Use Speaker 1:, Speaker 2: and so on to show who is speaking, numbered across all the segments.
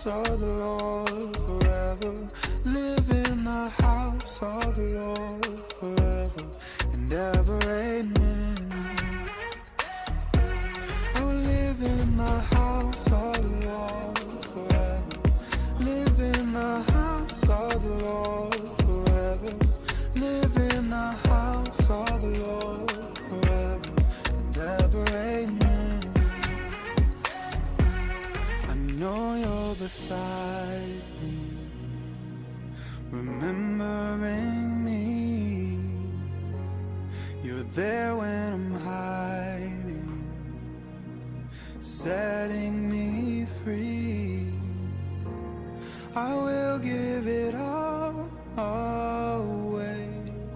Speaker 1: of the Lord forever. Live in the house of the Lord forever and ever. Amen. I will live in the house of the Lord forever. Live in the house of the Lord forever. Live in the house of the Lord forever and ever. Amen. I know you're beside me, remembering me. You're there when I'm hiding, setting me free. I will give it all away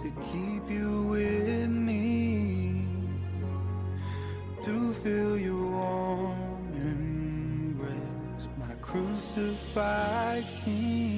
Speaker 1: to keep you with me, to feel your warm embrace, my crucified King.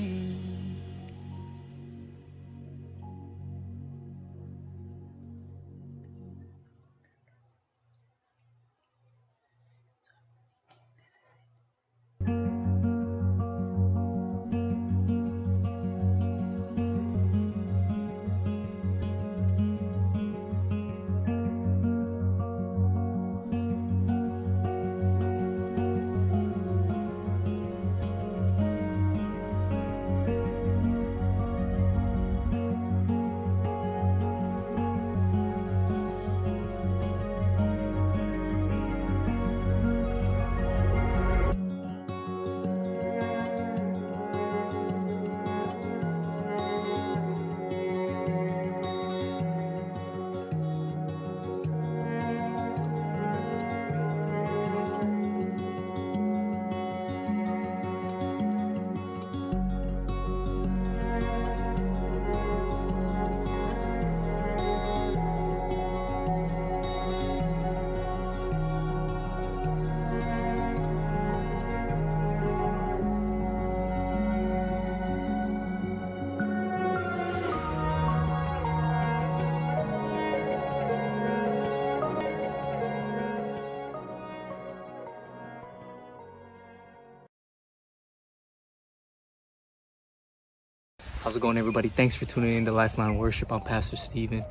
Speaker 2: How's it going, everybody? Thanks for tuning in to Lifeline Worship. I'm Pastor Stephen,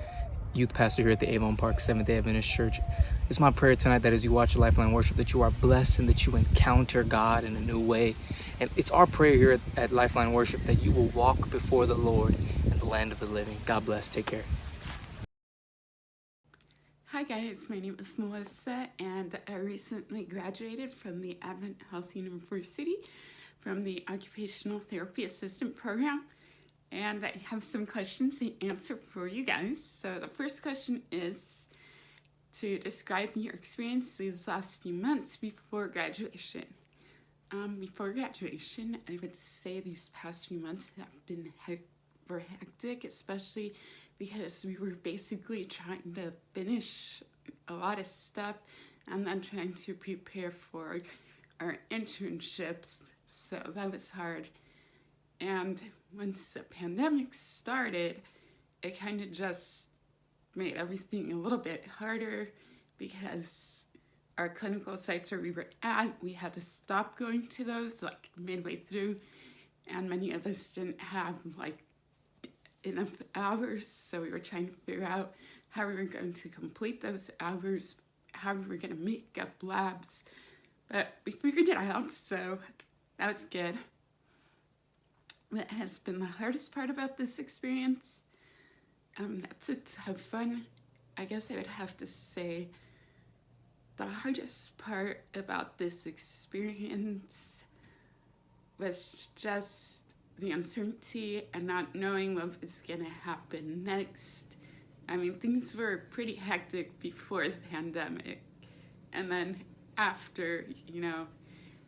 Speaker 2: youth pastor here at the Avon Park Seventh-day Adventist Church. It's my prayer tonight that as you watch Lifeline Worship, that you are blessed and that you encounter God in a new way. And it's our prayer here at Lifeline Worship that you will walk before the Lord in the land of the living. God bless. Take care.
Speaker 3: Hi guys, my name is Melissa and I recently graduated from the Advent Health University from the Occupational Therapy Assistant Program, and I have some questions to answer for you guys. So the first question is to describe your experience these last few months before graduation. Before graduation, I would say these past few months have been were hectic, especially because we were basically trying to finish a lot of stuff and then trying to prepare for our internships. So that was hard. And once the pandemic started, it kind of just made everything a little bit harder because our clinical sites where we were at, we had to stop going to those like midway through, and many of us didn't have like enough hours, so we were trying to figure out how we were going to complete those hours, how we were going to make up labs, but we figured it out, so that was good. What has been the hardest part about this experience? That's a tough one. I guess I would have to say the hardest part about this experience was just the uncertainty and not knowing what was gonna happen next. I mean, things were pretty hectic before the pandemic, and then after,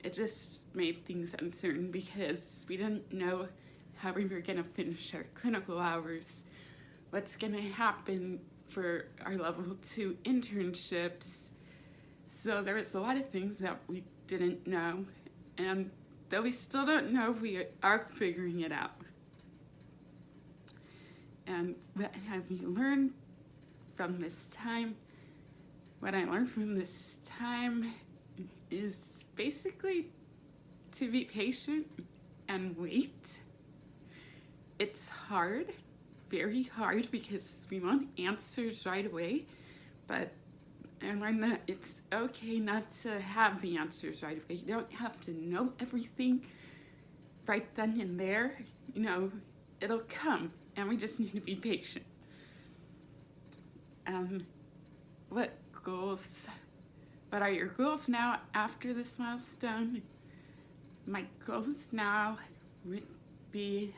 Speaker 3: it just made things uncertain because we didn't know how we were gonna finish our clinical hours, what's gonna happen for our level 2 internships. So there was a lot of things that we didn't know, and though we still don't know, we are figuring it out. And what have you learned from this time? What I learned from this time is basically to be patient and wait. It's hard, very hard, because we want answers right away, but I learned that it's okay not to have the answers right away. You don't have to know everything right then and there. You know, it'll come, and we just need to be patient. What are your goals now after this milestone? My goals now would be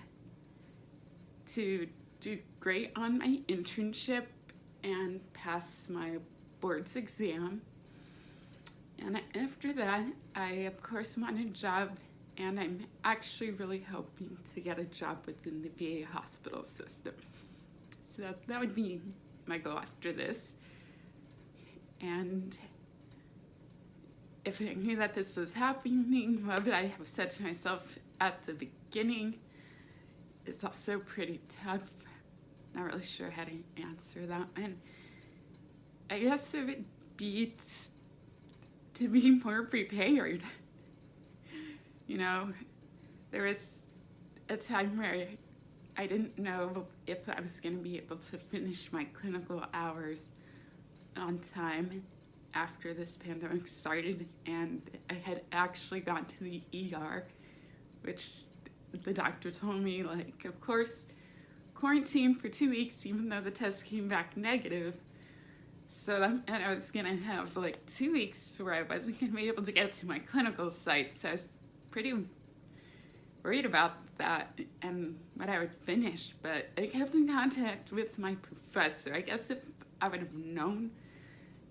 Speaker 3: to do great on my internship and pass my board's exam. And after that, I of course want a job, and I'm actually really hoping to get a job within the VA hospital system. So that would be my goal after this. And if I knew that this was happening, what would I have said to myself at the beginning? It's also pretty tough. Not really sure how to answer that one. I guess it would be to be more prepared. You know, there was a time where I didn't know if I was going to be able to finish my clinical hours on time after this pandemic started, and I had actually gone to the ER, which the doctor told me, like, of course, quarantine for 2 weeks, even though the test came back negative. So and I was gonna have like 2 weeks where I wasn't gonna be able to get to my clinical site. So I was pretty worried about that and what I would finish. But I kept in contact with my professor. I guess if I would have known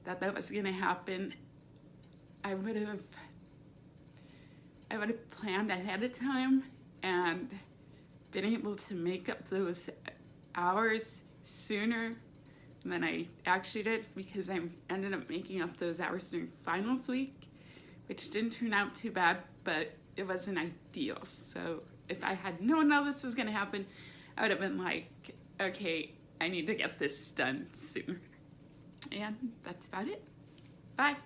Speaker 3: that that was gonna happen, I would have planned ahead of time and been able to make up those hours sooner than I actually did, because I ended up making up those hours during finals week, which didn't turn out too bad, but it wasn't ideal. So if I had known all this was gonna happen, I would have been like, okay, I need to get this done sooner. And that's about it. Bye.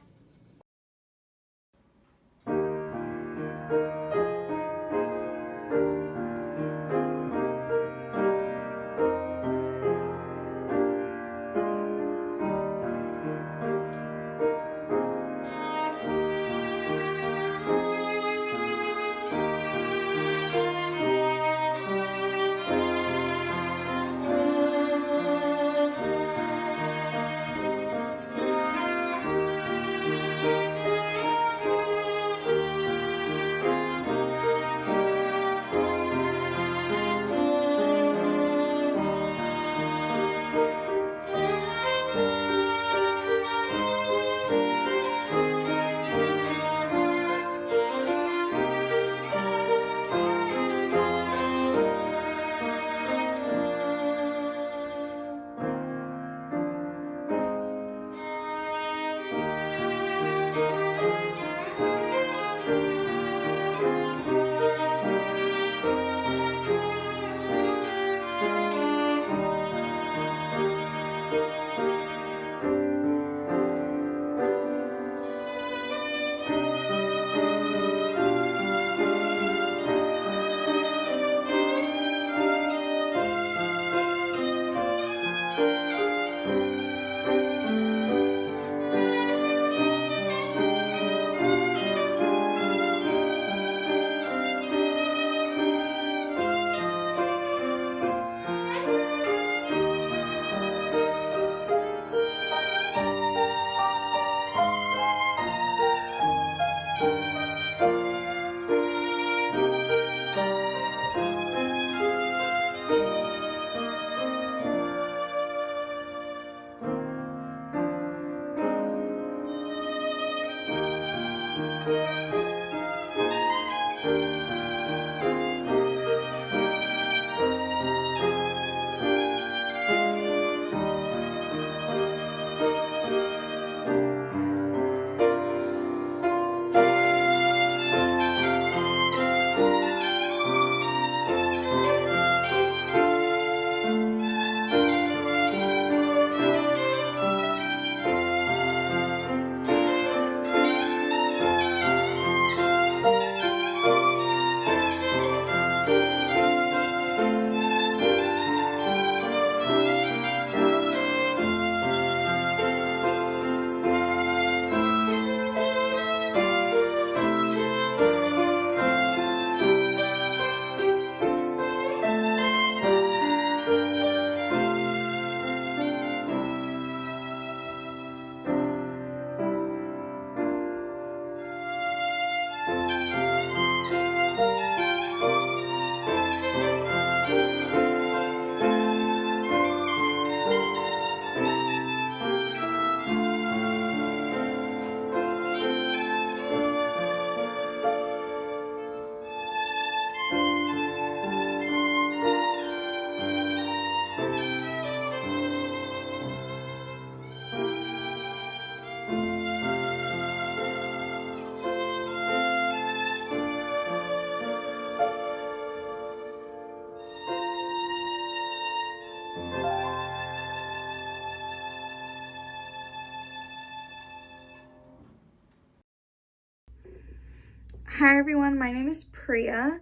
Speaker 4: Hi everyone, my name is Priya.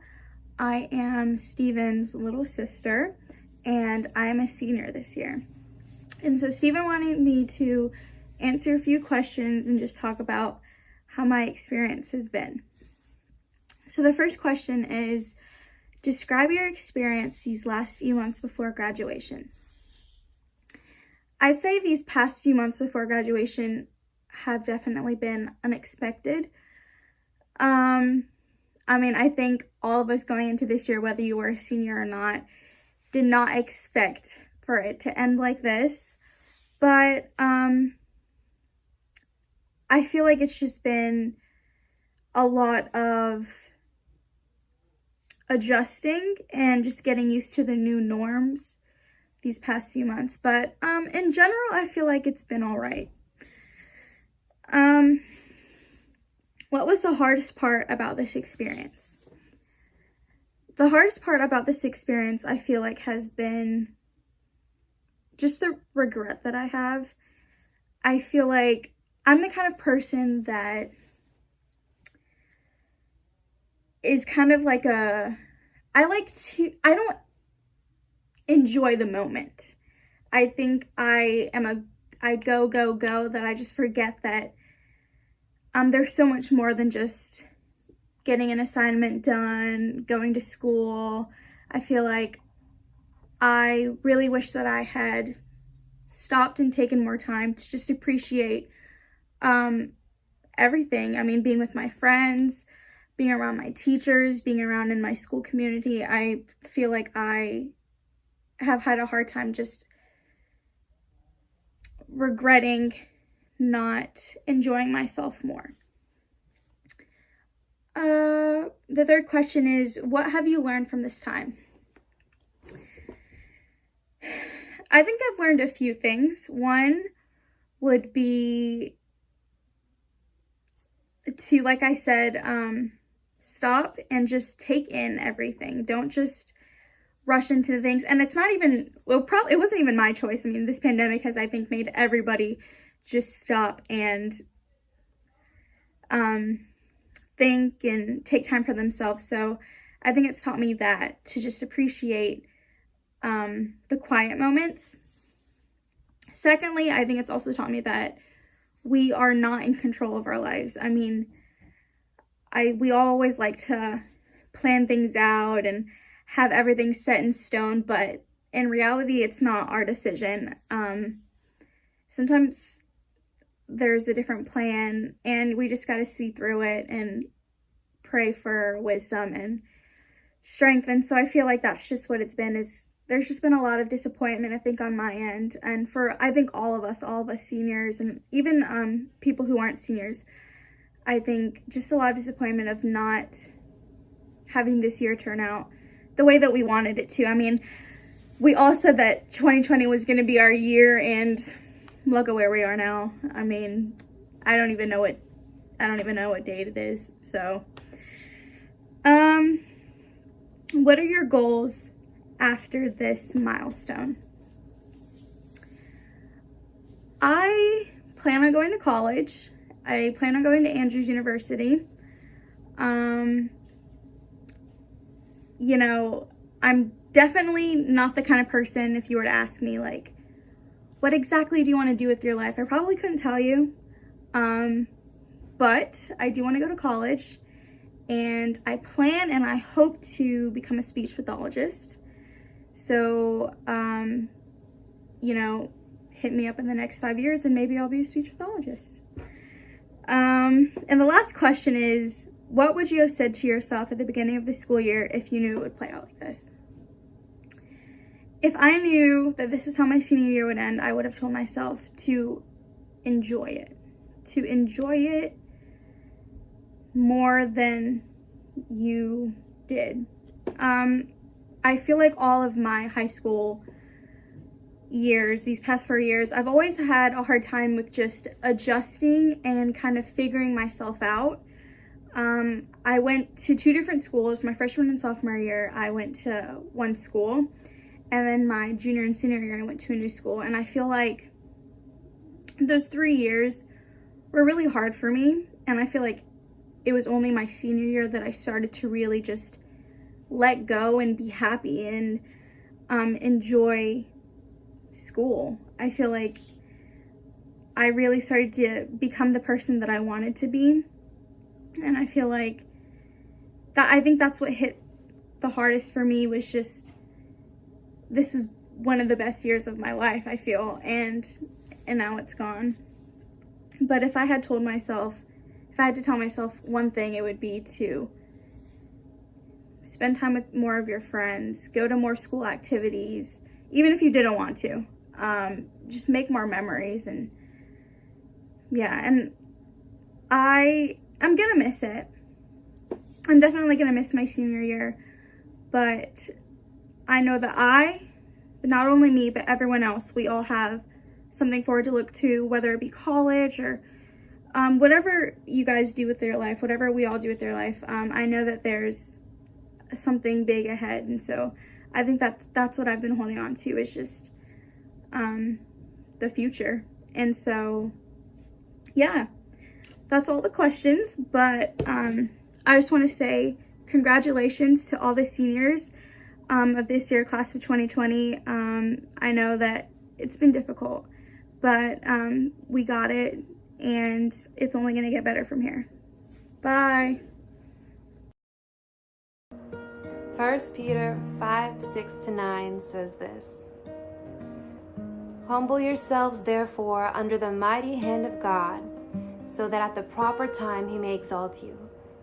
Speaker 4: I am Steven's little sister and I am a senior this year. And so Steven wanted me to answer a few questions and just talk about how my experience has been. So the first question is, describe your experience these last few months before graduation. I'd say these past few months before graduation have definitely been unexpected. I think all of us going into this year, whether you were a senior or not, did not expect for it to end like this. But I feel like it's just been a lot of adjusting and just getting used to the new norms these past few months. But in general, I feel like it's been all right. What was the hardest part about this experience? The hardest part about this experience, I feel like, has been just the regret that I have. I feel like I'm the kind of person that is kind of like I don't enjoy the moment. I think I go, that I just forget that there's so much more than just getting an assignment done, going to school. I feel like I really wish that I had stopped and taken more time to just appreciate everything. I mean, being with my friends, being around my teachers, being around in my school community. I feel like I have had a hard time just regretting not enjoying myself more. The third question is, what have you learned from this time? I think I've learned a few things. One would be to, like I said, stop and just take in everything. Don't just rush into things. And it's not even, it wasn't even my choice. I mean, this pandemic has, I think, made everybody just stop and think and take time for themselves. So I think it's taught me that, to just appreciate the quiet moments. Secondly, I think it's also taught me that we are not in control of our lives. I mean, we always like to plan things out and have everything set in stone, but in reality, it's not our decision. Sometimes there's a different plan and we just got to see through it and pray for wisdom and strength. And so I feel like that's just what it's been, is there's just been a lot of disappointment, I think, on my end, and for, I think, all of us seniors, and even people who aren't seniors. I think just a lot of disappointment of not having this year turn out the way that we wanted it to. I mean, we all said that 2020 was going to be our year, and look at where we are now. I mean, I don't even know what date it is. So, what are your goals after this milestone? I plan on going to college. I plan on going to Andrews University. You know, I'm definitely not the kind of person, if you were to ask me, like, what exactly do you want to do with your life? I probably couldn't tell you. But I do want to go to college, and I plan and I hope to become a speech pathologist. So, you know, hit me up in the next 5 years and maybe I'll be a speech pathologist. And the last question is, what would you have said to yourself at the beginning of the school year if you knew it would play out like this? If I knew that this is how my senior year would end, I would have told myself to enjoy it. To enjoy it more than you did. I feel like all of my high school years, these past 4 years, I've always had a hard time with just adjusting and kind of figuring myself out. I went to 2 different schools. My freshman and sophomore year, I went to one school. And then my junior and senior year, I went to a new school. And I feel like those 3 years were really hard for me. And I feel like it was only my senior year that I started to really just let go and be happy and enjoy school. I feel like I really started to become the person that I wanted to be. And I feel like I think that's what hit the hardest for me, was just, this was one of the best years of my life, I feel, and now it's gone. But if I had to tell myself one thing, it would be to spend time with more of your friends, go to more school activities, even if you didn't want to. Just make more memories, and yeah, and I'm gonna miss it. I'm definitely gonna miss my senior year, but I know that not only me, but everyone else, we all have something forward to look to, whether it be college or whatever you guys do with your life, whatever we all do with their life. I know that there's something big ahead, and so I think that's what I've been holding on to, is just the future. And so yeah, that's all the questions, but I just want to say congratulations to all the seniors of this year, class of 2020. I know that it's been difficult, but we got it, and it's only going to get better from here. Bye.
Speaker 5: 1 Peter 5:6-9 says this: Humble yourselves, therefore, under the mighty hand of God, so that at the proper time he may exalt you,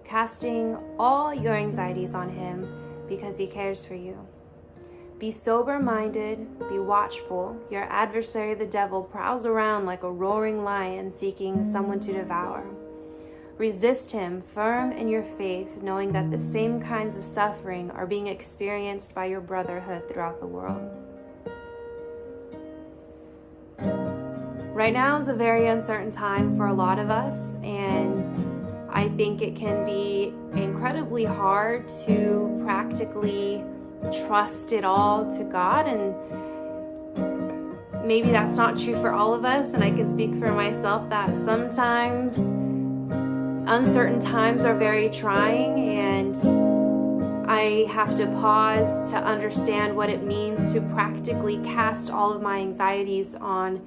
Speaker 5: casting all your anxieties on him, because he cares for you. Be sober-minded, be watchful. Your adversary, the devil, prowls around like a roaring lion, seeking someone to devour. Resist him, firm in your faith, knowing that the same kinds of suffering are being experienced by your brotherhood throughout the world. Right now is a very uncertain time for a lot of us, and I think it can be incredibly hard to practically trust it all to God, and maybe that's not true for all of us, and I can speak for myself that sometimes uncertain times are very trying, and I have to pause to understand what it means to practically cast all of my anxieties on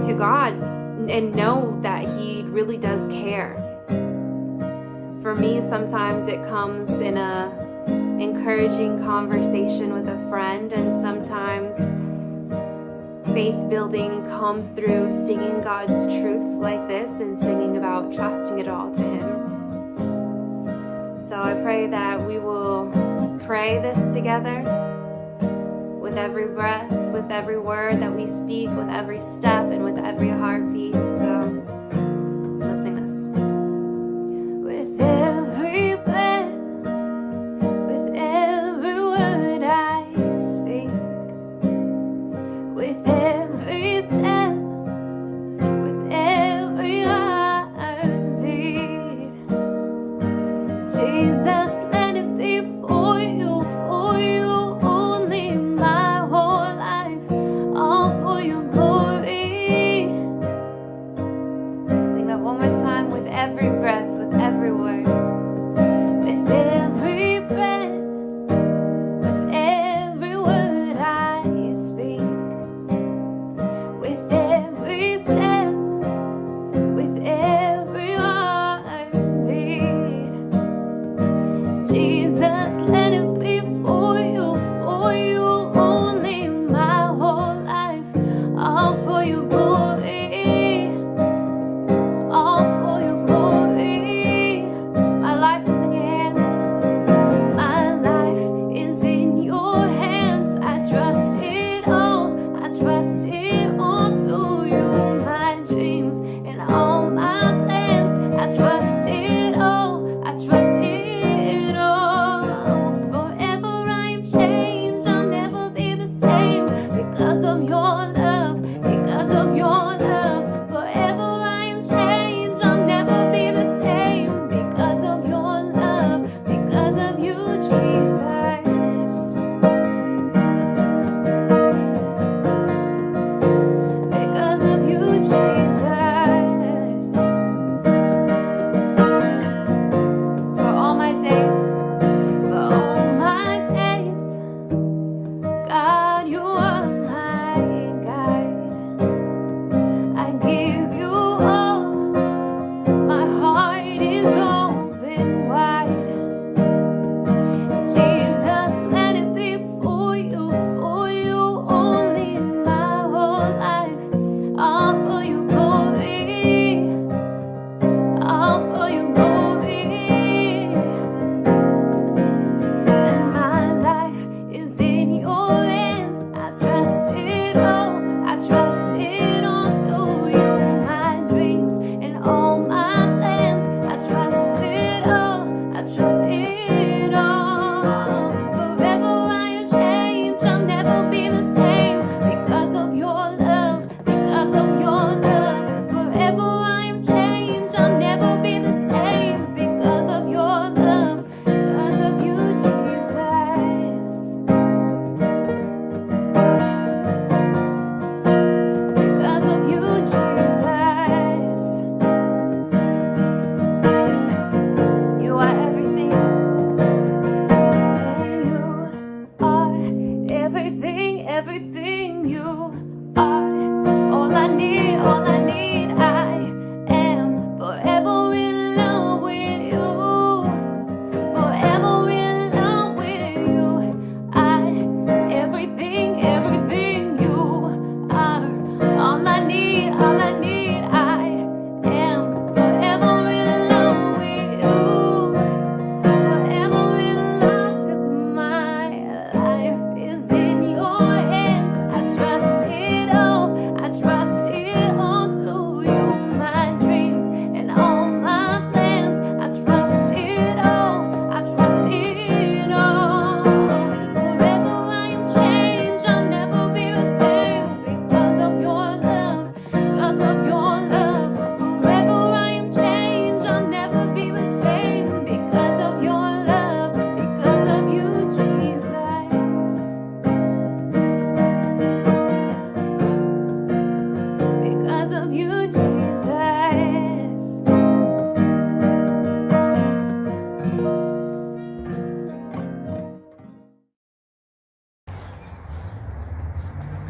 Speaker 5: to God and know that he really does care. For me, sometimes it comes in a encouraging conversation with a friend, and sometimes faith building comes through singing God's truths like this and singing about trusting it all to him. So I pray that we will pray this together, with every breath, with every word that we speak, with every step, and with every heartbeat. So let's sing this. With every breath, with every word I speak, with every step, with every heartbeat, Jesus, let it be for you, for you only, my whole life, all for your glory. Sing that one more time. With every breath, with every word, with every breath, with every word I speak, with every step, with every heartbeat,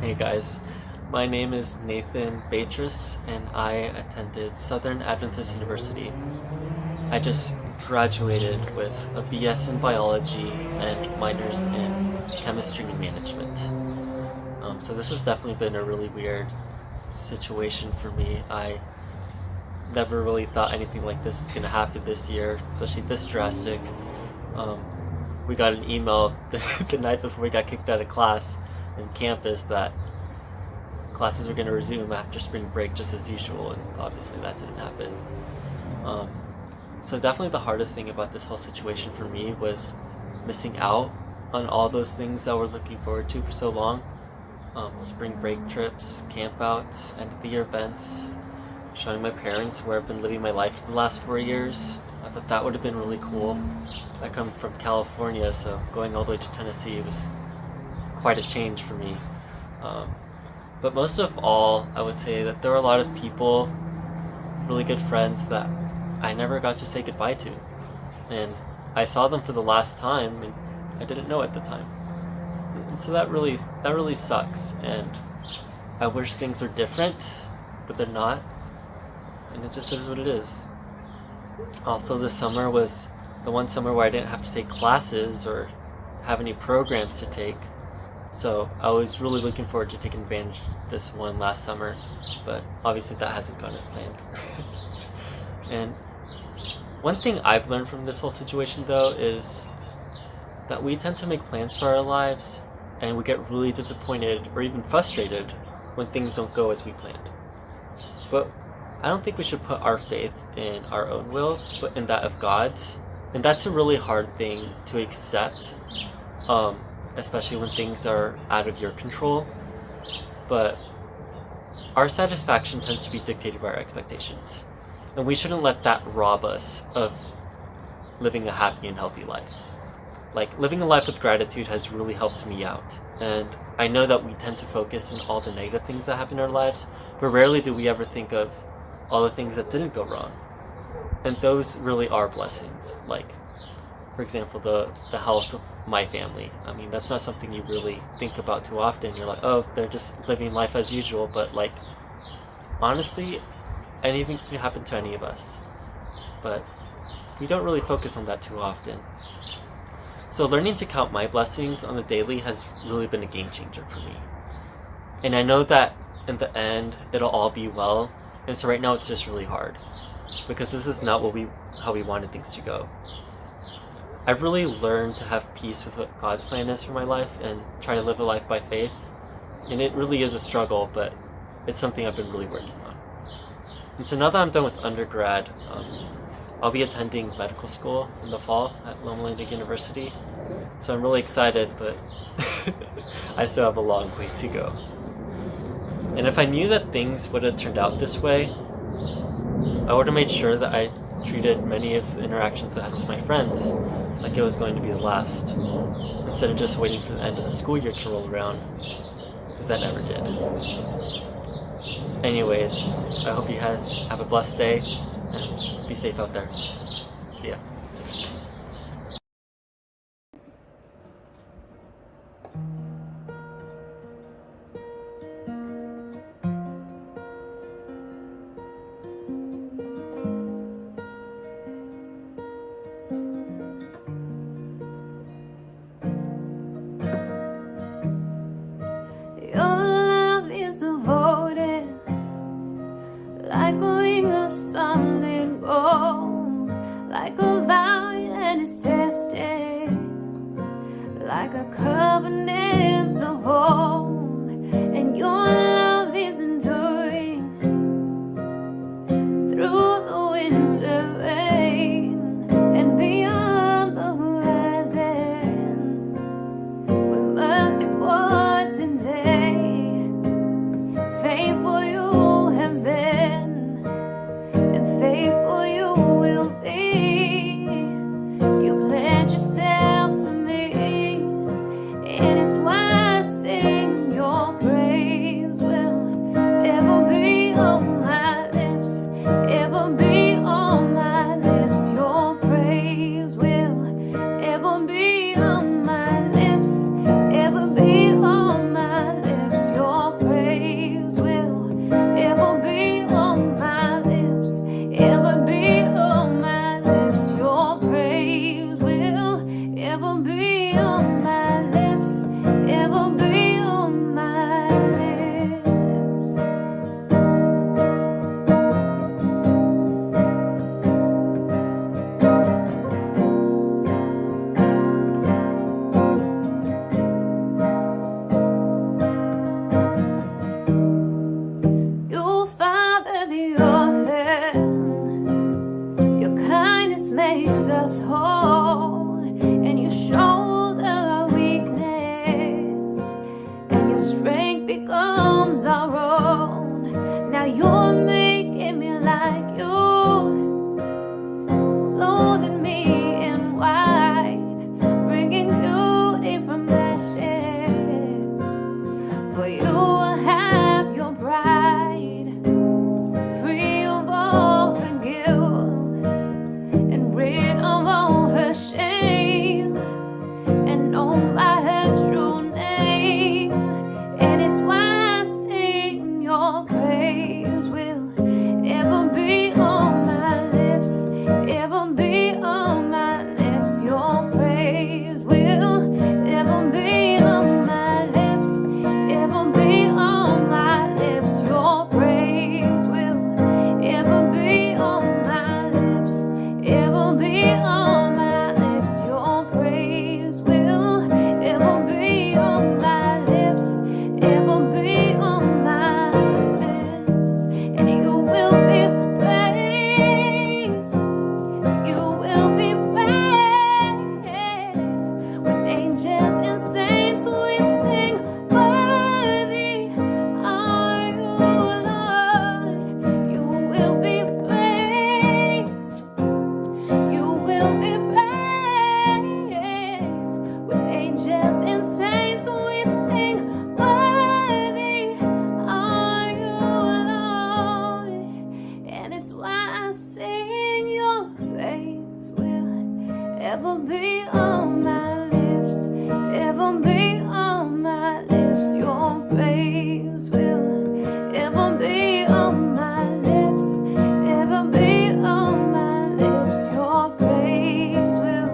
Speaker 6: Hey guys, my name is Nathan Beatrice and I attended Southern Adventist University. I just graduated with a BS in biology and minors in chemistry and management. So this has definitely been a really weird situation for me. I never really thought anything like this was going to happen this year, especially this drastic. We got an email the night before we got kicked out of class in campus that classes were going to resume after spring break just as usual, and obviously that didn't happen. So definitely the hardest thing about this whole situation for me was missing out on all those things that we're looking forward to for so long. Spring break trips, campouts, end of the year events, showing my parents where I've been living my life for the last 4 years. I thought that would have been really cool. I come from California, so going all the way to Tennessee was quite a change for me. But most of all, I would say that there were a lot of people, really good friends that I never got to say goodbye to. And I saw them for the last time and I didn't know at the time. And so that really sucks, and I wish things were different, but they're not. And it just is what it is. Also, this summer was the one summer where I didn't have to take classes or have any programs to take. So I was really looking forward to taking advantage of this one last summer, but obviously that hasn't gone as planned. And one thing I've learned from this whole situation though is that we tend to make plans for our lives and we get really disappointed or even frustrated when things don't go as we planned. But I don't think we should put our faith in our own will, but in that of God's. And that's a really hard thing to accept, especially when things are out of your control. But our satisfaction tends to be dictated by our expectations. And we shouldn't let that rob us of living a happy and healthy life. Like, living a life with gratitude has really helped me out. And I know that we tend to focus on all the negative things that happen in our lives, but rarely do we ever think of all the things that didn't go wrong. And those really are blessings. Like, for example, the health of my family. I mean, that's not something you really think about too often. You're like, oh, they're just living life as usual. But like, honestly, anything can happen to any of us. But we don't really focus on that too often. So learning to count my blessings on the daily has really been a game changer for me. And I know that in the end, it'll all be well. And so right now it's just really hard because this is not how we wanted things to go. I've really learned to have peace with what God's plan is for my life and try to live a life by faith. And it really is a struggle, but it's something I've been really working on. And so now that I'm done with undergrad, I'll be attending medical school in the fall at Loma Linda University. So I'm really excited, but I still have a long way to go. And if I knew that things would have turned out this way, I would have made sure that I treated many of the interactions I had with my friends like it was going to be the last, instead of just waiting for the end of the school year to roll around, because that never did. Anyways, I hope you guys have a blessed day, and be safe out there. See ya.
Speaker 5: Your love is devoted, like a ring of solid gold, like a vow that is tested, like a covenant of old. And your love is enduring through the winter rain and beyond the horizon, with mercy for today. Faithful you have been, and faithful you will be. You pledge yourself to me, be on my lips, it will be on my lips. You father the orphan, your kindness makes us whole, and you shoulder our weakness, and your strength becomes our own. Now you're making me like you, clothing me in white, bringing beauty from ashes. For you will have your bride, free of all her guilt and rid of all her shame, and know by her true name. And it's why I sing your praise will ever be on my lips, ever be on my lips. Your praise will ever be on my lips, ever be on my lips. Your praise will ever be on my lips, ever be on my lips. Your praise will ever be on my lips, ever be on my lips. And you will be praised, you will be praised. With angels and saints we sing, worthy are you, Lord. You will be praised, you will be praised. With angels and saints we sing, worthy are you, Lord. And it's why I sing your praise will ever be on my lips, ever be on my lips. Your praise will ever be on my lips, ever be on my lips. Your praise will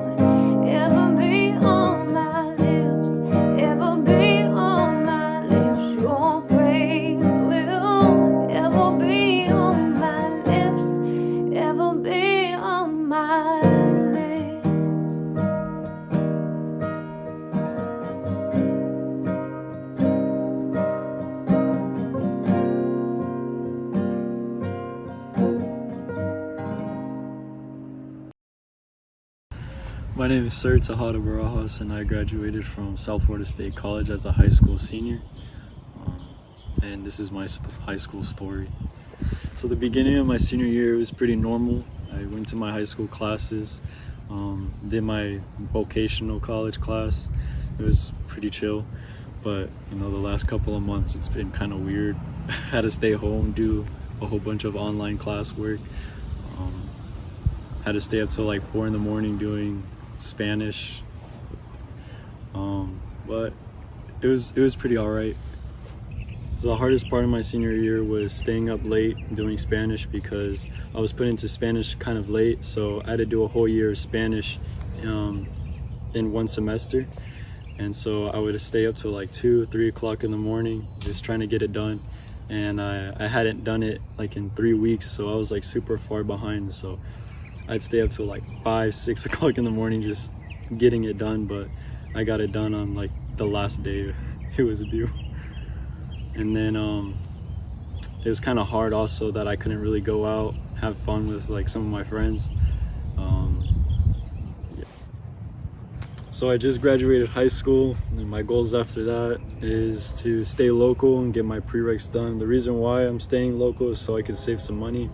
Speaker 5: ever be on my lips, ever be on my lips. Your praise will ever be on my lips, ever be on my lips.
Speaker 7: My name is Sir Tejada Barajas, and I graduated from South Florida State College as a high school senior. And this is my high school story. So the beginning of my senior year was pretty normal. I went to my high school classes, did my vocational college class. It was pretty chill, but you know, the last couple of months it's been kind of weird. I had to stay home, do a whole bunch of online classwork. Had to stay up till like 4 in the morning doing Spanish, but it was pretty all right. So the hardest part of my senior year was staying up late doing Spanish, because I was put into Spanish kind of late, so I had to do a whole year of Spanish in one semester. And so I would stay up till like 2-3 o'clock in the morning just trying to get it done, and I hadn't done it like in 3 weeks, so I was like super far behind. So I'd stay up till like 5-6 o'clock in the morning just getting it done, but I got it done on like the last day it was due. And then it was kind of hard also that I couldn't really go out, have fun with like some of my friends. Yeah. So I just graduated high school, and my goals after that is to stay local and get my prereqs done. The reason why I'm staying local is so I can save some money.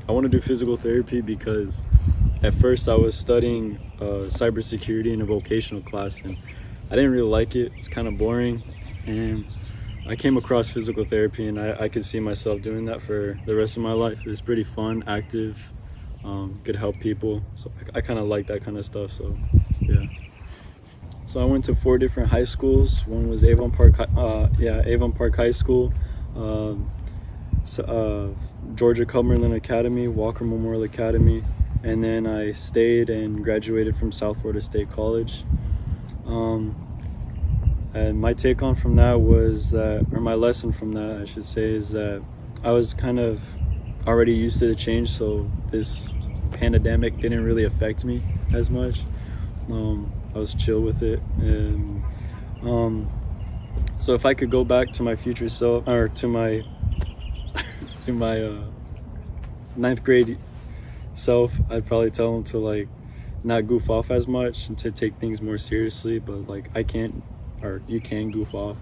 Speaker 7: I want to do physical therapy because at first I was studying cybersecurity in a vocational class, and I didn't really like it. It's kind of boring, and I came across physical therapy, and I could see myself doing that for the rest of my life. It was pretty fun, active, could help people, so I kind of like that kind of stuff. So yeah. So I went to 4 different high schools. One was Avon Park High School, Georgia Cumberland Academy, Walker Memorial Academy, and then I stayed and graduated from South Florida State College. And my take on from that was that, or my lesson from that, I should say, is that I was kind of already used to the change, so this pandemic didn't really affect me as much. I was chill with it, and so if I could go back to my future self, or to my to my ninth grade self, I'd probably tell him to like not goof off as much and to take things more seriously. But like I can't, or you can goof off,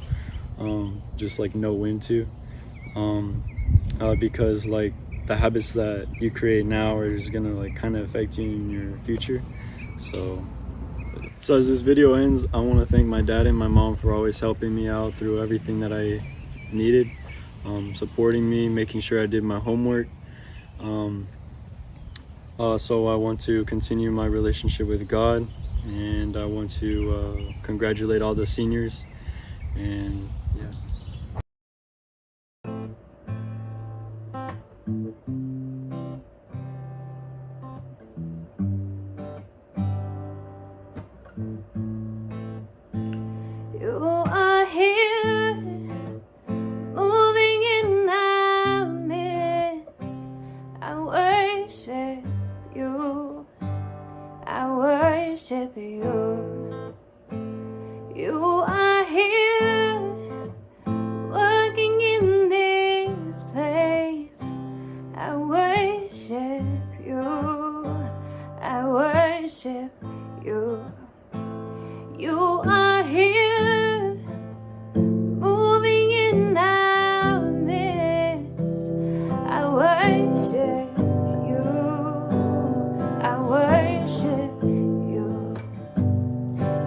Speaker 7: just like know when to, because like the habits that you create now are just gonna like kind of affect you in your future. So as this video ends, I want to thank my dad and my mom for always helping me out through everything that I needed, supporting me, making sure I did my homework. So I want to continue my relationship with God, and I want to congratulate all the seniors, and yeah.
Speaker 5: You are here, moving in our midst. I worship you, I worship you. You are here, working in this place. I worship you, I worship you. You are here, moving in our midst. I worship you, I worship you.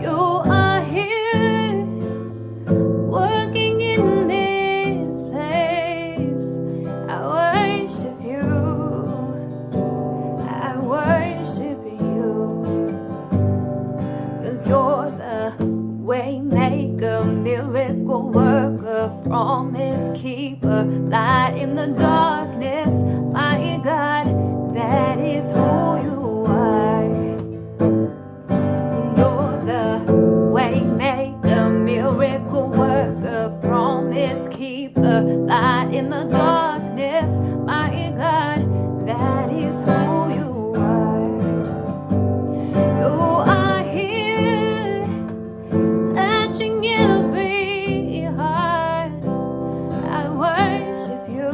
Speaker 5: You are here, working in this place. I worship you, I worship you. 'Cause you're the way maker, miracle worker, promise keeper, light in the darkness. My God, that is who you are. You're the way maker, miracle worker, promise keeper, light in the darkness. My God, that is who you are. You are here, touching every heart. I worship you,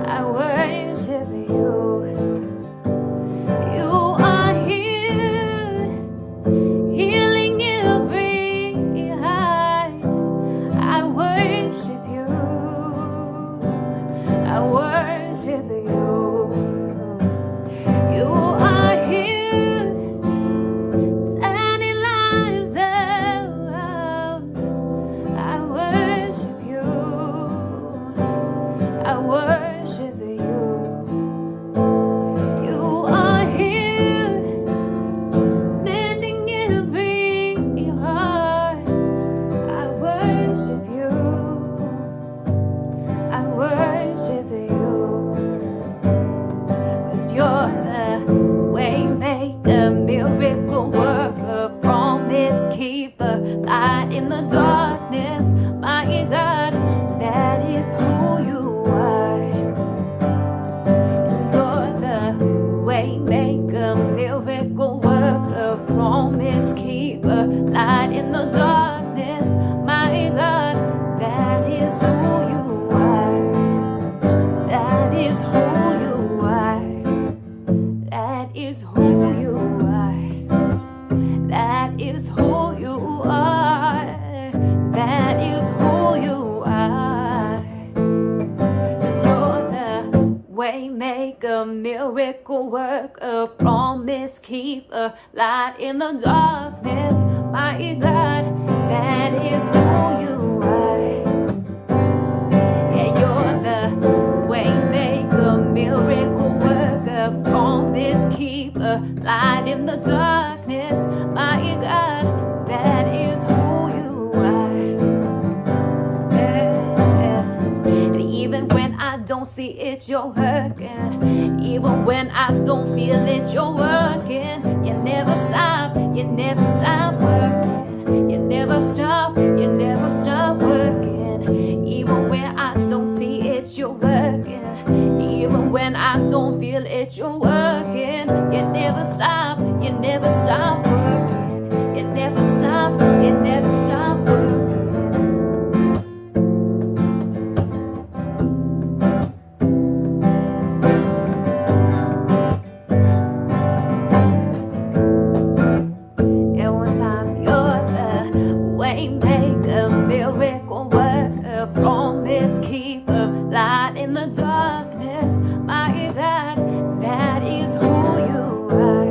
Speaker 5: I worship you. You are here, healing every heart. I worship you, I worship you. You are here, turning lives around. I worship you, I worship you. You are here, mending every heart. I worship you, I worship you. 'Cause you're the way maker, miracle worker, promise keeper, light in the darkness. My God, that is who you are. You're the way maker, miracle worker, promise keeper, light in the darkness. My God, that is who you are. That is who you are. That is who you are. That is who you are. That is who you are. 'Cause you're the way maker, miracle worker, promise keeper, light in the darkness. My God, that is who you are. Yeah, you're the way maker, miracle worker, promise keeper, light in the darkness. My God, that is who you are. Yeah. And even when I don't see it, you're working. Even Even when I don't feel it, you're working. You never stop working. You never stop working. Even when I don't see it, you're working. Even when I don't feel it, you're working. You never stop working. You never stop working. And one time you're the waymaker, miracle worker, promise keeper, light in the darkness. My God, that is who you are.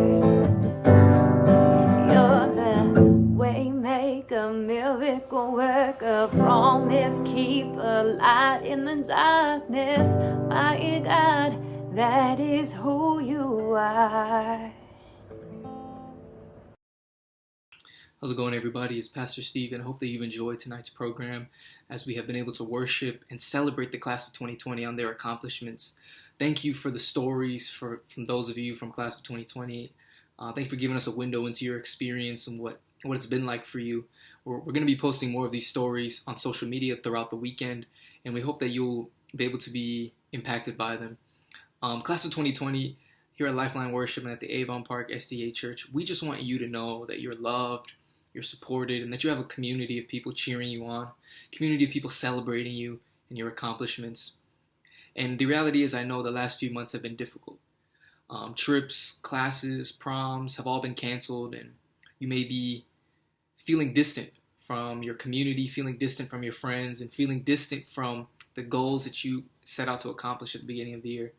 Speaker 5: You're the waymaker, miracle worker, promise keeper, light in the darkness. My God, that is who you are.
Speaker 2: How's it going, everybody? It's Pastor Steve, and I hope that you've enjoyed tonight's program as we have been able to worship and celebrate the class of 2020 on their accomplishments. Thank you for the stories from those of you from class of 2020. Thank you for giving us a window into your experience and what it's been like for you. We're going to be posting more of these stories on social media throughout the weekend, and we hope that you'll be able to be impacted by them. Class of 2020, here at Lifeline Worship and at the Avon Park SDA Church, we just want you to know that you're loved, you're supported, and that you have a community of people cheering you on, community of people celebrating you and your accomplishments. And the reality is, I know the last few months have been difficult. Trips, classes, proms have all been canceled, and you may be feeling distant from your community, feeling distant from your friends, and feeling distant from the goals that you set out to accomplish at the beginning of the year.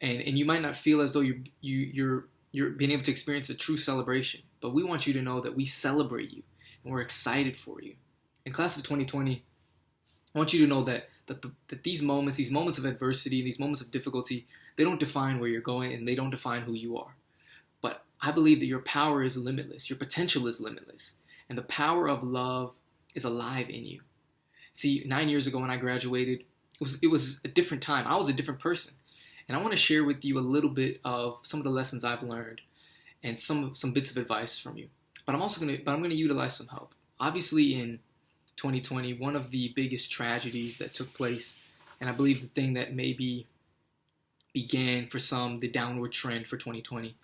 Speaker 2: And you might not feel as though you're being able to experience a true celebration, but we want you to know that we celebrate you and we're excited for you. In class of 2020, I want you to know that these moments of adversity, these moments of difficulty, they don't define where you're going and they don't define who you are. But I believe that your power is limitless, your potential is limitless, and the power of love is alive in you. See, 9 years ago when I graduated, it was a different time. I was a different person. And I want to share with you a little bit of some of the lessons I've learned and some bits of advice from you. But I'm going to utilize some help. Obviously, in 2020, one of the biggest tragedies that took place, and I believe the thing that maybe began for some the downward trend for 2020,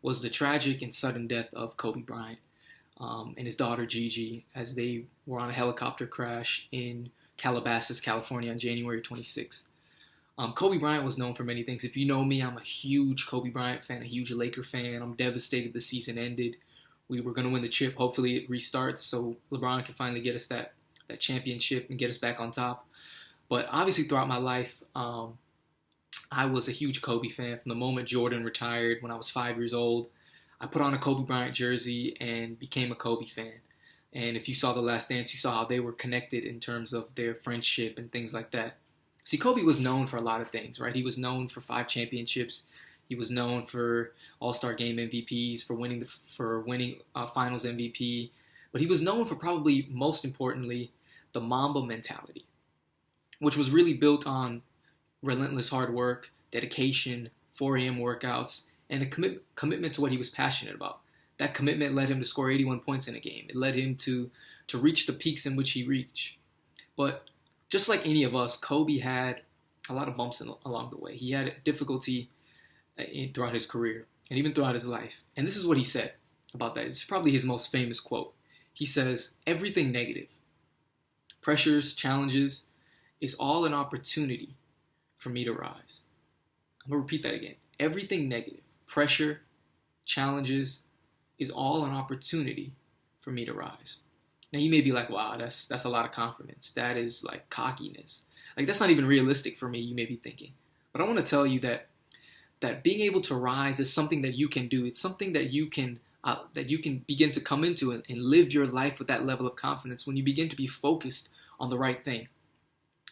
Speaker 2: was the tragic and sudden death of Kobe Bryant and his daughter Gigi as they were on a helicopter crash in Calabasas, California on January 26th. Kobe Bryant was known for many things. If you know me, I'm a huge Kobe Bryant fan, a huge Laker fan. I'm devastated the season ended. We were going to win the chip. Hopefully it restarts so LeBron can finally get us that championship and get us back on top. But obviously throughout my life, I was a huge Kobe fan. From the moment Jordan retired when I was 5 years old, I put on a Kobe Bryant jersey and became a Kobe fan. And if you saw The Last Dance, you saw how they were connected in terms of their friendship and things like that. See, Kobe was known for a lot of things, right? He was known for 5 championships. He was known for All-Star Game MVPs, for winning Finals MVP. But he was known for probably most importantly the Mamba mentality, which was really built on relentless hard work, dedication, 4 a.m. workouts, and a commitment to what he was passionate about. That commitment led him to score 81 points in a game. It led him to reach the peaks in which he reached. But just like any of us, Kobe had a lot of bumps along the way. He had difficulty throughout his career and even throughout his life. And this is what he said about that. It's probably his most famous quote. He says, "Everything negative, pressures, challenges, is all an opportunity for me to rise." I'm going to repeat that again. Everything negative, pressure, challenges, is all an opportunity for me to rise. Now you may be like, wow, that's a lot of confidence. That is like cockiness. Like that's not even realistic for me, you may be thinking. But I want to tell you that being able to rise is something that you can do. It's something that you can begin to come into and live your life with that level of confidence when you begin to be focused on the right thing.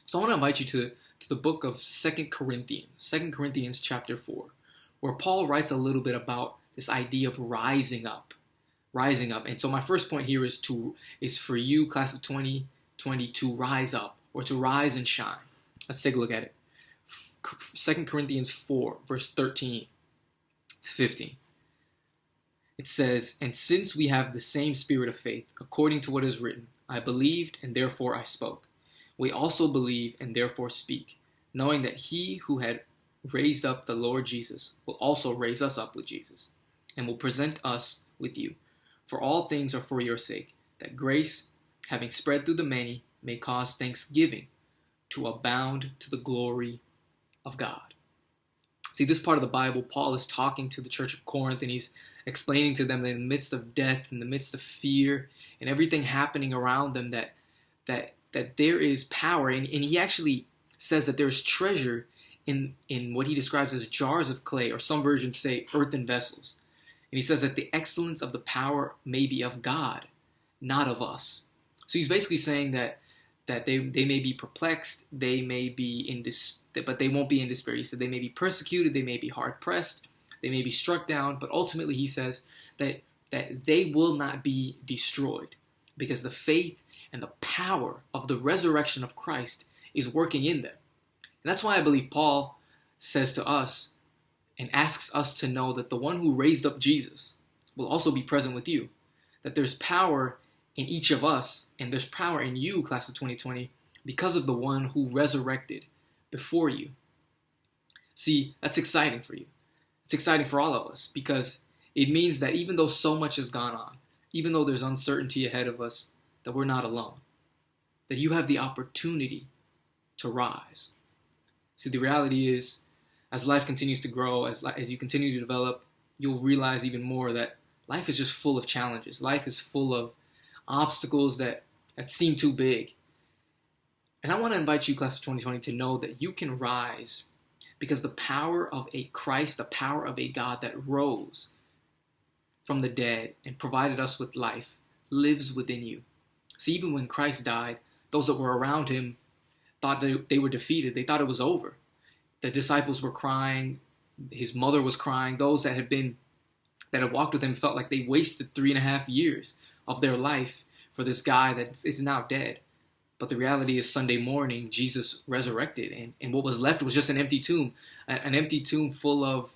Speaker 2: So I want to invite you to the book of 2 Corinthians chapter 4, where Paul writes a little bit about this idea of rising up. And so my first point here is for you, class of 2020, to rise up or to rise and shine. Let's take a look at it. 2 Corinthians 4, verse 13 to 15. It says, "And since we have the same spirit of faith, according to what is written, I believed and therefore I spoke. We also believe and therefore speak, knowing that he who had raised up the Lord Jesus will also raise us up with Jesus, and will present us with you. For all things are for your sake, that grace, having spread through the many, may cause thanksgiving to abound to the glory of God." See, this part of the Bible, Paul is talking to the church of Corinth, and he's explaining to them that in the midst of death, in the midst of fear, and everything happening around them, that there is power. And he actually says that there's treasure in what he describes as jars of clay, or some versions say earthen vessels. And he says that the excellence of the power may be of God, not of us. So he's basically saying that they may be perplexed, they may be but they won't be in despair. He said they may be persecuted, they may be hard pressed, they may be struck down, but ultimately he says that they will not be destroyed, because the faith and the power of the resurrection of Christ is working in them. And that's why I believe Paul says to us and asks us to know that the one who raised up Jesus will also be present with you, that there's power in each of us, and there's power in you, class of 2020, because of the one who resurrected before you. See, that's exciting for you. It's exciting for all of us, because it means that even though so much has gone on, even though there's uncertainty ahead of us, that we're not alone, that you have the opportunity to rise. See, the reality is, as life continues to grow, as you continue to develop, you'll realize even more that life is just full of challenges. Life is full of obstacles that seem too big. And I want to invite you, class of 2020, to know that you can rise because the power of a Christ, the power of a God that rose from the dead and provided us with life, lives within you. See, even when Christ died, those that were around him thought they were defeated. They thought it was over. The disciples were crying. His mother was crying. Those that had walked with him felt like they wasted 3.5 years of their life for this guy that is now dead. But the reality is, Sunday morning, Jesus resurrected, and what was left was just an empty tomb full of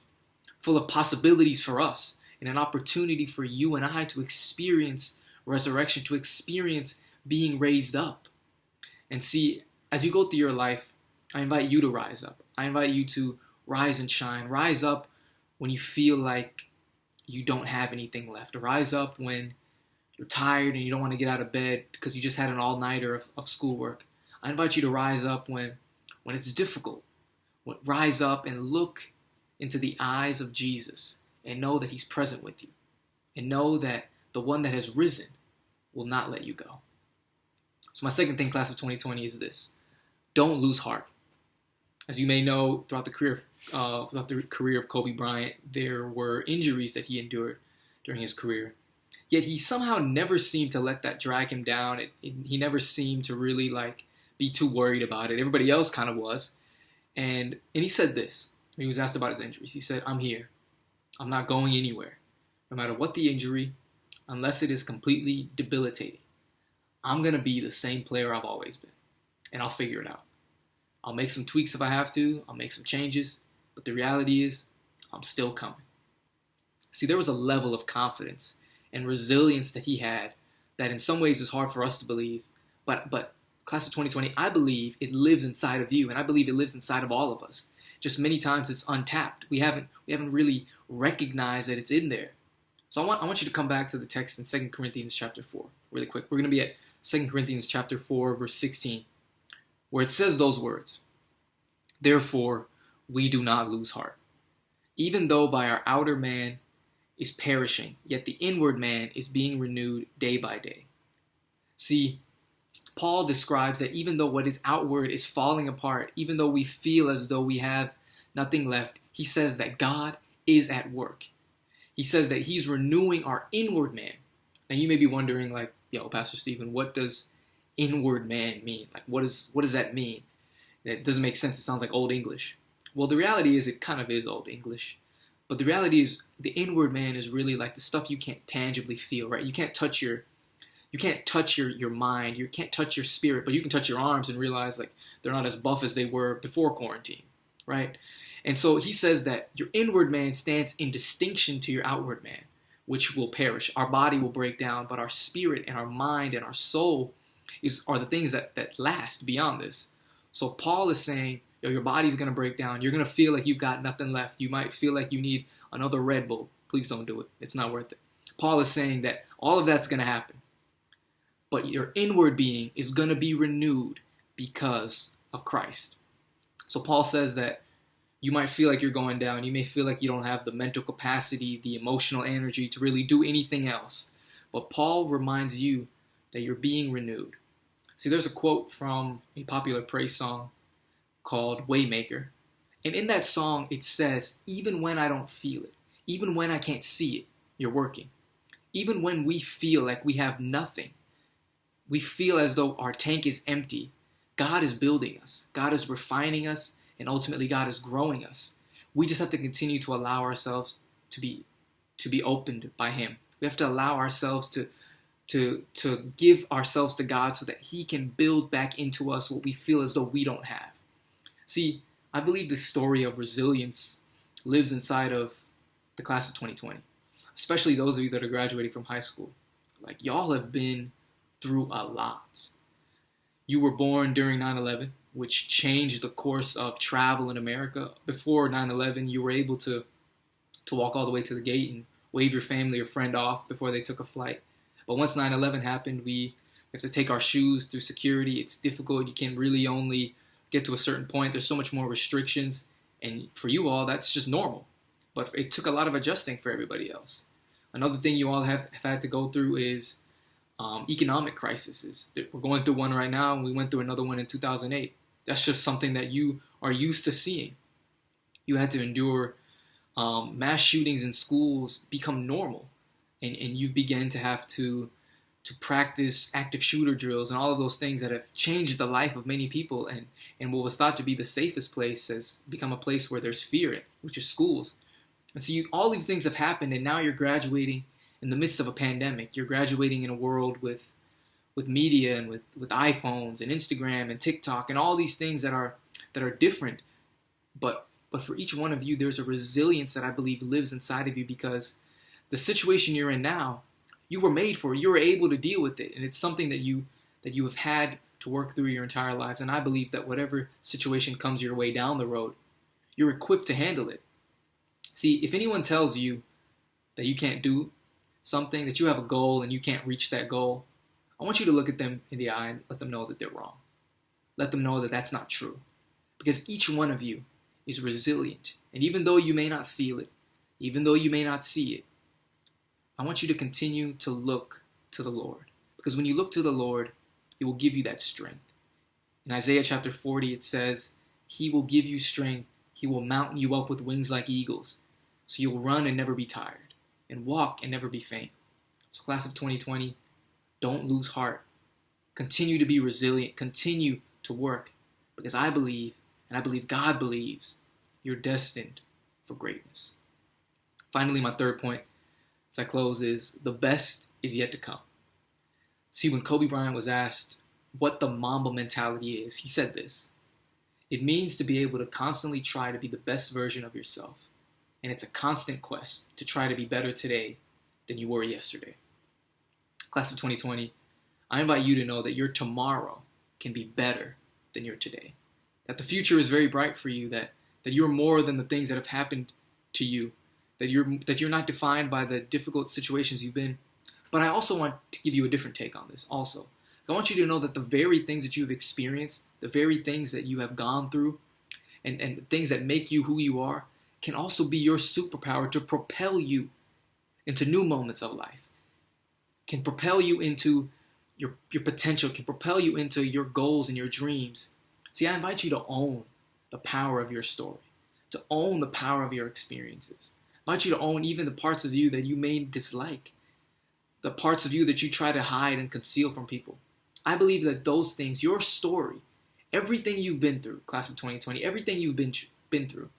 Speaker 2: possibilities for us, and an opportunity for you and I to experience resurrection, to experience being raised up. And see, as you go through your life, I invite you to rise up. I invite you to rise and shine. Rise up when you feel like you don't have anything left. Rise up when you're tired and you don't want to get out of bed because you just had an all-nighter of schoolwork. I invite you to rise up when it's difficult. Rise up and look into the eyes of Jesus and know that he's present with you. And know that the one that has risen will not let you go. So my second thing, class of 2020, is this. Don't lose heart. As you may know, throughout the career of Kobe Bryant, there were injuries that he endured during his career. Yet he somehow never seemed to let that drag him down. He never seemed to really be too worried about it. Everybody else kind of was. And he said this when he was asked about his injuries. He said, "I'm here. I'm not going anywhere. No matter what the injury, unless it is completely debilitating, I'm going to be the same player I've always been. And I'll figure it out. I'll make some tweaks if I have to. I'll make some changes. But the reality is, I'm still coming." See, there was a level of confidence and resilience that he had that in some ways is hard for us to believe. But class of 2020, I believe it lives inside of you, and I believe it lives inside of all of us. Just many times it's untapped. We haven't really recognized that it's in there. So I want you to come back to the text in 2 Corinthians chapter 4 really quick. We're going to be at 2 Corinthians chapter 4, verse 16, where it says those words. "Therefore, we do not lose heart. Even though by our outer man is perishing, yet the inward man is being renewed day by day." See, Paul describes that even though what is outward is falling apart, even though we feel as though we have nothing left, he says that God is at work. He says that he's renewing our inward man. Now you may be wondering, yo, Pastor Stephen, what does inward man mean? What does that mean? It doesn't make sense. It sounds like Old English. Well, the reality is it kind of is Old English. But the reality is the inward man is really like the stuff you can't tangibly feel, right? You can't touch your mind, you can't touch your spirit, but you can touch your arms and realize they're not as buff as they were before quarantine. right? And so he says that your inward man stands in distinction to your outward man, which will perish. Our body will break down, but our spirit and our mind and our soul are the things that last beyond this. So Paul is saying, your body's going to break down. You're going to feel like you've got nothing left. You might feel like you need another Red Bull. Please don't do it. It's not worth it. Paul is saying that all of that's going to happen. But your inward being is going to be renewed because of Christ. So Paul says that you might feel like you're going down. You may feel like you don't have the mental capacity, the emotional energy to really do anything else. But Paul reminds you that you're being renewed. See, there's a quote from a popular praise song called Waymaker. And in that song, it says, even when I don't feel it, even when I can't see it, you're working. Even when we feel like we have nothing, we feel as though our tank is empty, God is building us. God is refining us, and ultimately God is growing us. We just have to continue to allow ourselves to be opened by Him. We have to allow ourselves to give ourselves to God so that He can build back into us what we feel as though we don't have. See, I believe the story of resilience lives inside of the class of 2020, especially those of you that are graduating from high school. Like, y'all have been through a lot. You were born during 9/11, which changed the course of travel in America. Before 9/11, you were able to walk all the way to the gate and wave your family or friend off before they took a flight. But once 9/11 happened, we have to take our shoes through security. It's difficult. You can really only get to a certain point. There's so much more restrictions. And for you all, that's just normal. But it took a lot of adjusting for everybody else. Another thing you all have had to go through is economic crises. We're going through one right now, and we went through another one in 2008. That's just something that you are used to seeing. You had to endure mass shootings in schools become normal, and you've begun to have to practice active shooter drills and all of those things that have changed the life of many people, and what was thought to be the safest place has become a place where there's fear, which is schools. And so all these things have happened, and now you're graduating in the midst of a pandemic. You're graduating in a world with media and with iPhones and Instagram and TikTok and all these things that are different. But for each one of you, there's a resilience that I believe lives inside of you, because the situation you're in now, you were made for. You were able to deal with it, and it's something that you have had to work through your entire lives. And I believe that whatever situation comes your way down the road, you're equipped to handle it. See, if anyone tells you that you can't do something, that you have a goal and you can't reach that goal, I want you to look at them in the eye and let them know that they're wrong. Let them know that that's not true. Because each one of you is resilient. And even though you may not feel it, even though you may not see it, I want you to continue to look to the Lord. Because when you look to the Lord, He will give you that strength. In Isaiah chapter 40, it says, He will give you strength. He will mount you up with wings like eagles. So you'll run and never be tired, and walk and never be faint. So class of 2020, don't lose heart. Continue to be resilient. Continue to work. Because I believe, and I believe God believes, you're destined for greatness. Finally, my third point as I close is the best is yet to come. See, when Kobe Bryant was asked what the Mamba mentality is, he said this: it means to be able to constantly try to be the best version of yourself. And it's a constant quest to try to be better today than you were yesterday. Class of 2020, I invite you to know that your tomorrow can be better than your today. That the future is very bright for you, that you're more than the things that have happened to you, that you're not defined by the difficult situations you've been. But I also want to give you a different take on this also. I want you to know that the very things that you've experienced, the very things that you have gone through, and the things that make you who you are, can also be your superpower to propel you into new moments of life, can propel you into your potential, can propel you into your goals and your dreams. See, I invite you to own the power of your story, to own the power of your experiences. I invite you to own even the parts of you that you may dislike, the parts of you that you try to hide and conceal from people. I believe that those things, your story, everything you've been through, class of 2020, everything you've been through,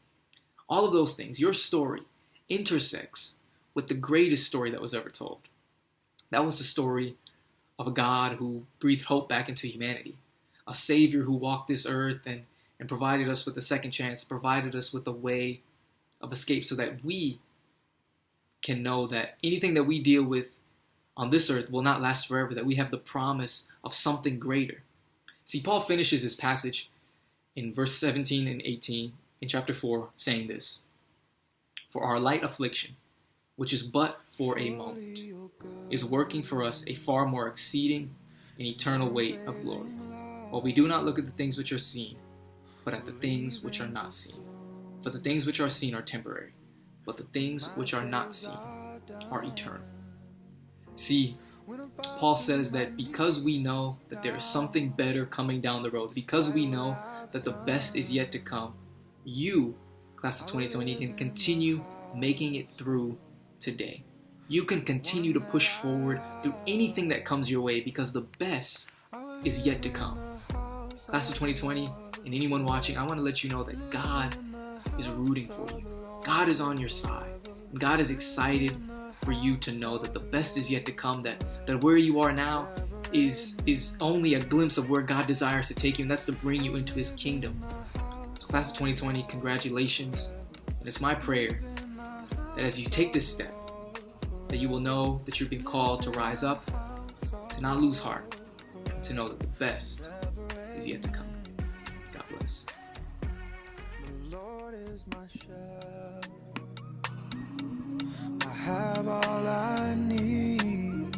Speaker 2: all of those things, your story intersects with the greatest story that was ever told. That was the story of a God who breathed hope back into humanity, a Savior who walked this earth and and provided us with a second chance, provided us with a way of escape so that we can know that anything that we deal with on this earth will not last forever, that we have the promise of something greater. See, Paul finishes his passage in verse 17 and 18 in chapter 4 saying this: "For our light affliction, which is but for a moment, is working for us a far more exceeding and eternal weight of glory. While we do not look at the things which are seen, but at the things which are not seen. For the things which are seen are temporary, but the things which are not seen are eternal." See, Paul says that because we know that there is something better coming down the road, because we know that the best is yet to come, you, class of 2020, can continue making it through today. You can continue to push forward through anything that comes your way because the best is yet to come. Class of 2020 and anyone watching, I want to let you know that God is rooting for you. God is on your side. And God is excited for you to know that the best is yet to come, that where you are now is only a glimpse of where God desires to take you, and that's to bring you into his kingdom. So class of 2020, congratulations. And it's my prayer that as you take this step, that you will know that you've been called to rise up, to not lose heart, and to know that the best is yet to come. God bless.
Speaker 1: The Lord is my shepherd. I have all I need.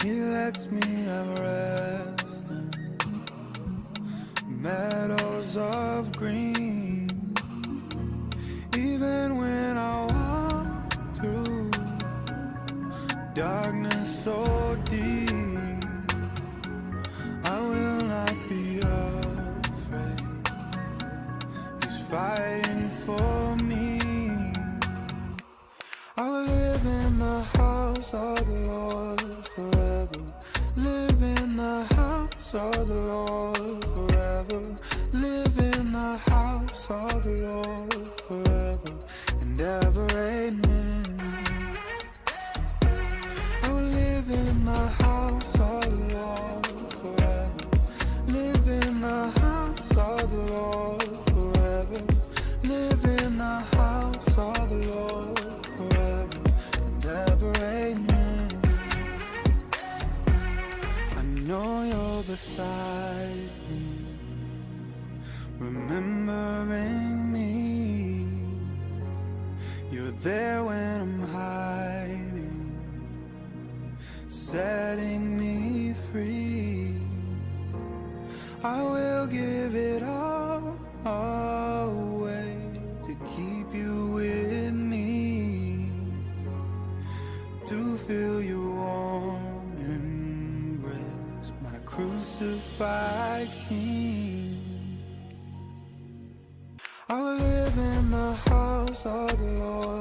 Speaker 1: He lets me have rest in meadows of green. Even when I walk through darkness so deep, I will not be afraid. He's fighting for me. I will live in the house of the Lord forever. Live in the house of the Lord forever. Live in the house of the Lord forever and ever. Amen. I will live in the house of the Lord forever. Live in the house of the Lord forever. Live in the house of the Lord forever and ever. Amen. I know you're beside me, remembering me. You're there when I'm hiding, setting me free. I will give it all away to keep you with me, to feel your warm embrace, my crucified King. I will live in the house of the Lord